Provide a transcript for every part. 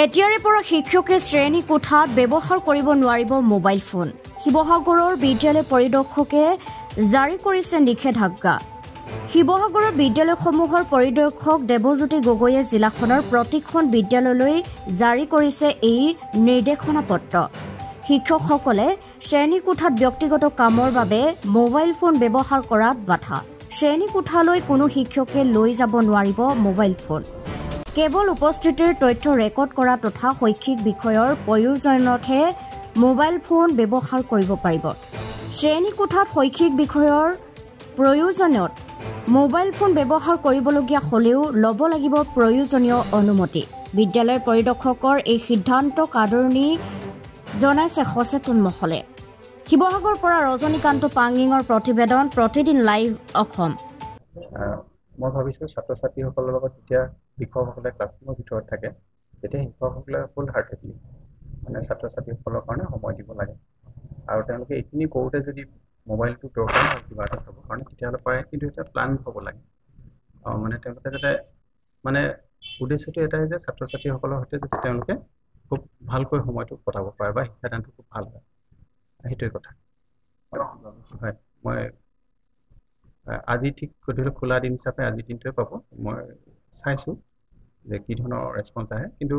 এতিয়াৰে পৰা শিক্ষকে শ্ৰেণী কোঠাত ব্যৱহাৰ কৰিব নোৱাৰিব মোবাইল ফোন। শিৱসাগৰৰ বিদ্যালয় পৰিদৰ্শকে জাৰি কৰিছে নিষেধাজ্ঞা। শিৱসাগৰৰ বিদ্যালয়সমূহৰ পৰিদৰ্শক দেৱজ্যোতি গগৈয়ে জিলাখনৰ প্ৰতিখন বিদ্যালয়লৈ জাৰি কৰিছে এই নিৰ্দেশনা পত্ৰ। শিক্ষকসকলে শ্ৰেণী কোঠাত ব্যক্তিগত কামৰ বাবে মোবাইল ফোন ব্যৱহাৰ কৰাত বাধা। শ্ৰেণী কোঠালৈ কোনো শিক্ষকে লৈ যাব নোৱাৰিব মোবাইল ফোন। কেৱল উপস্থিতিৰ তথ্য ৰেকৰ্ড কৰা তথা শৈক্ষিক বিষয়ৰ প্ৰয়োজনতহে মোবাইল ফোন ব্যৱহাৰ কৰিব পাৰিব। শ্ৰেণী কোঠাত শৈক্ষিক বিষয়ৰ প্ৰয়োজনত মোবাইল ফোন ব্যৱহাৰ কৰিবলগীয়া হ'লেও ল'ব লাগিব প্ৰয়োজনীয় অনুমতি। বিদ্যালয় পৰিদৰ্শকৰ এই সিদ্ধান্তক আদৰণি জনাইছে সচেতন মহলে। শিৱসাগৰৰ পৰা ৰজনীকান্ত পাংগিঙৰ প্ৰতিবেদন, প্ৰতিদিন লাইভ অসম। মই ভাবিছোঁ ছাত্ৰ ছাত্ৰীসকলৰ লগত যেতিয়া শিক্ষকসকলে ক্লাছৰুমৰ ভিতৰত থাকে তেতিয়া শিক্ষকসকলে ফুল হাৰ্টেডলি ছাত্ৰ ছাত্ৰীসকলৰ কাৰণে সময় দিব লাগে আৰু তেওঁলোকে এইখিনি কৰোঁতে যদি মোবাইলটো দৰকাৰ হয় কিবা এটা চাবৰ কাৰণে তেতিয়াহ'লে পাৰে, কিন্তু এটা প্লান হ'ব লাগে। তেওঁলোকে যাতে উদ্দেশ্যটো এটাই যে ছাত্ৰ ছাত্ৰীসকলৰ সৈতে যাতে তেওঁলোকে খুব ভালকৈ সময়টো কটাব পাৰে বা শিক্ষাদানটো খুব ভাল হয়, সেইটোৱে কথা। হয়, মই আজি ঠিক গধূলি খোলা দিন হিচাপে আজিৰ দিনটোৱে পাব। মই চাইছোঁ যে কি ধৰণৰ ৰেচপঞ্চ আহে, কিন্তু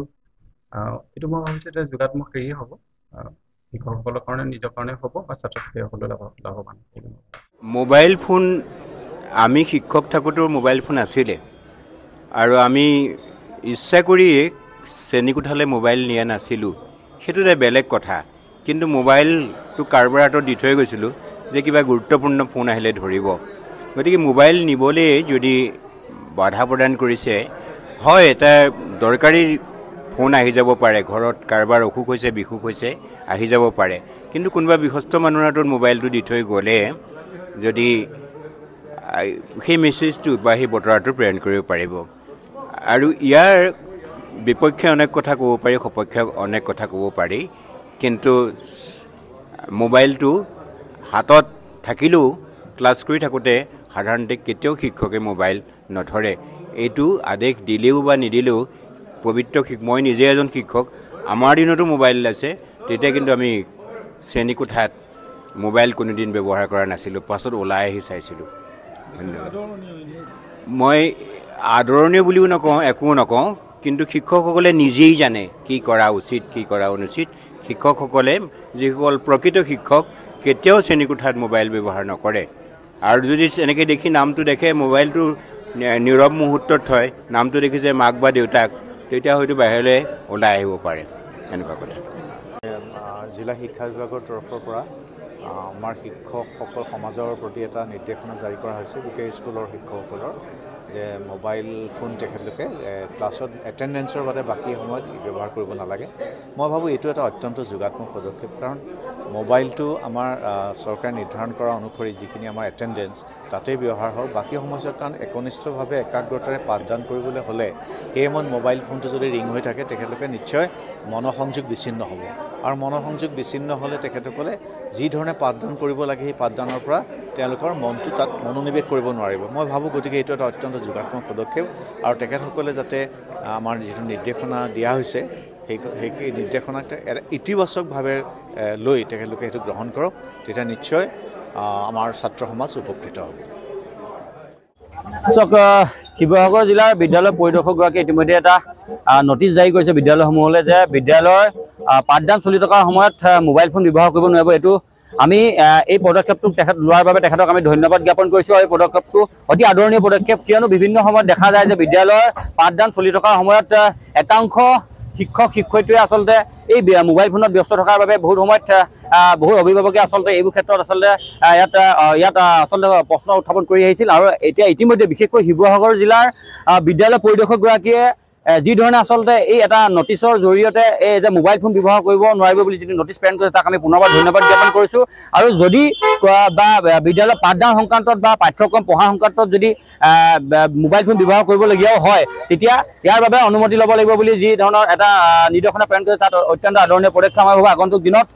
এইটো মই ভাবিছোঁ যে যোগাত্মক হেৰিয়ে হ'ব, শিক্ষকসকলৰ কাৰণে নিজৰ কাৰণে হ'ব বা ছাত্ৰ ছাত্ৰীসকলেও লাভৱান। মোবাইল ফোন আমি শিক্ষক থাকোঁতেও মোবাইল ফোন আছিলে আৰু আমি ইচ্ছা কৰিয়ে শ্ৰেণীকোঠালৈ মোবাইল নিয়া নাছিলোঁ, সেইটো এটা বেলেগ কথা। কিন্তু মোবাইলটো কাৰোবাৰ হাতত দি থৈ গৈছিলোঁ যে কিবা গুৰুত্বপূৰ্ণ ফোন আহিলে ধৰিব। গতিকে মোবাইল নিবলৈ যদি বাধা প্ৰদান কৰিছে, হয় এটা দৰকাৰী ফোন আহি যাব পাৰে, ঘৰত কাৰোবাৰ অসুখ হৈছে বিসুখ হৈছে আহি যাব পাৰে, কিন্তু কোনোবা বিশ্বস্ত মানুহৰ হাতত মোবাইলটো দি থৈ গ'লে যদি সেই মেছেজটো বা সেই বতৰাটো প্ৰেৰণ কৰিব পাৰিব। আৰু ইয়াৰ বিপক্ষে অনেক কথা ক'ব পাৰি, সপক্ষে অনেক কথা ক'ব পাৰি, কিন্তু মোবাইলটো হাতত থাকিলেও ক্লাছ কৰি থাকোঁতে সাধাৰণতে কেতিয়াও শিক্ষকে মোবাইল নধৰে। এইটো আদেশ দিলেও বা নিদিলেও পবিত্ৰ মই নিজে এজন শিক্ষক, আমাৰ দিনতো মোবাইল আছে, তেতিয়া কিন্তু আমি শ্ৰেণীকোঠাত মোবাইল কোনোদিন ব্যৱহাৰ কৰা নাছিলোঁ, পাছত ওলাই আহি চাইছিলোঁ। মই আদৰণীয় বুলিও নকওঁ, একো নকওঁ, কিন্তু শিক্ষকসকলে নিজেই জানে কি কৰা উচিত কি কৰা অনুচিত। শিক্ষকসকলে যিসকল প্ৰকৃত শিক্ষক কেতিয়াও শ্ৰেণীকোঠাত মোবাইল ব্যৱহাৰ নকৰে, আৰু যদি এনেকৈ দেখি নামটো দেখে মোবাইলটো নীৰৱ মুহূৰ্তত থয়, নামটো দেখিছে মাক বা দেউতাক, তেতিয়া হয়তো বাহিৰলৈ ওলাই আহিব পাৰে, এনেকুৱা কথা। জিলা শিক্ষা বিভাগৰ তৰফৰ পৰা আমাৰ শিক্ষকসকল সমাজৰ প্ৰতি এটা নিৰ্দেশনা জাৰি কৰা হৈছে বিশেষ স্কুলৰ শিক্ষকসকলৰ, যে মোবাইল ফোন তেখেতলোকে ক্লাছত এটেণ্ডেঞ্চৰ বাবে বাকী সময়ত ব্যৱহাৰ কৰিব নালাগে। মই ভাবোঁ এইটো এটা অত্যন্ত যোগাত্মক পদক্ষেপ, কাৰণ মোবাইলটো আমাৰ চৰকাৰে নিৰ্ধাৰণ কৰা অনুসৰি যিখিনি আমাৰ এটেণ্ডেঞ্চ তাতেই ব্যৱহাৰ হওক, বাকী সময়ছোৱাত কাৰণ একনিষ্ঠভাৱে একাগ্ৰতাৰে পাঠদান কৰিবলৈ হ'লে সেই সময়ত মোবাইল ফোনটো যদি ৰিং হৈ থাকে তেখেতলোকে নিশ্চয় মনোসংযোগ বিচ্ছিন্ন হ'ব, আৰু মনোসংযোগ বিচ্ছিন্ন হ'লে তেখেতসকলে যি ধৰণে পাঠদান কৰিব লাগে সেই পাঠদানৰ পৰা তেওঁলোকৰ মনটো তাত মনোনিৱেশ কৰিব নোৱাৰিব। মই ভাবোঁ গতিকে এইটো এটা অত্যন্ত যোগাত্মক পদক্ষেপ, আৰু তেখেতসকলে যাতে আমাৰ যিটো নিৰ্দেশনা দিয়া হৈছে সেই নিৰ্দেশনাক এটা ইতিবাচকভাৱে লৈ তেখেতলোকে সেইটো গ্ৰহণ কৰক, তেতিয়া নিশ্চয় আমাৰ ছাত্ৰ সমাজ উপকৃত হ'ব। শিৱসাগৰ জিলাৰ বিদ্যালয় পৰিদৰ্শকগৰাকীয়ে ইতিমধ্যে এটা নটিচ জাৰি কৰিছে বিদ্যালয়সমূহলৈ যে বিদ্যালয়ৰ পাঠদান চলি থকাৰ সময়ত মোবাইল ফোন ব্যৱহাৰ কৰিব নোৱাৰিব। এইটো আমি এই পদক্ষেপটো তেখেত লোৱাৰ বাবে তেখেতক আমি ধন্যবাদ জ্ঞাপন কৰিছোঁ। এই পদক্ষেপটো অতি আদৰণীয় পদক্ষেপ, কিয়নো বিভিন্ন সময়ত দেখা যায় যে বিদ্যালয়ৰ পাঠদান চলি থকাৰ সময়ত একাংশ শিক্ষক শিক্ষয়িত্ৰীয়ে আচলতে এই মোবাইল ফোনত ব্যস্ত থকাৰ বাবে বহুত সময়ত বহুত অভিভাৱকে আচলতে এইবোৰ ক্ষেত্ৰত আচলতে ইয়াত আচলতে প্ৰশ্ন উত্থাপন কৰি আহিছিল। আৰু এতিয়া ইতিমধ্যে বিশেষকৈ শিৱসাগৰ জিলাৰ বিদ্যালয় পৰিদৰ্শকগৰাকীয়ে যি ধৰণে আচলতে এই এটা নটিচৰ জৰিয়তে এই যে মোবাইল ফোন ব্যৱহাৰ কৰিব নোৱাৰিব বুলি যিটো নটিচ প্ৰেৰণ কৰিছে তাক আমি পুনৰবাৰ ধন্যবাদ জ্ঞাপন কৰিছোঁ। আৰু যদি বা বিদ্যালয় পাঠদান সংক্ৰান্তত বা পাঠ্যক্ৰম পঢ়া সংক্ৰান্তত যদি মোবাইল ফোন ব্যৱহাৰ কৰিবলগীয়াও হয় তেতিয়া ইয়াৰ বাবে অনুমতি ল'ব লাগিব বুলি যি ধৰণৰ এটা নিৰ্দেশনা প্ৰেৰণ কৰিছে তাত অত্যন্ত আদৰণীয় পদক্ষেপ। মই ভাবোঁ আগন্তুক দিনত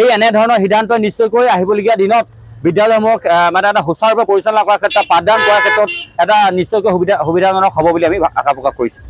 এই এনেধৰণৰ সিদ্ধান্ত নিশ্চয়কৈ আহিবলগীয়া দিনত বিদ্যালয়সমূহক এটা সুচাৰুৰূপে পৰিচালনা কৰাৰ ক্ষেত্ৰত পাঠদান কৰাৰ ক্ষেত্ৰত এটা নিশ্চয়কৈ সুবিধাজনক হ'ব বুলি আমি আশা প্ৰকাশ কৰিছোঁ।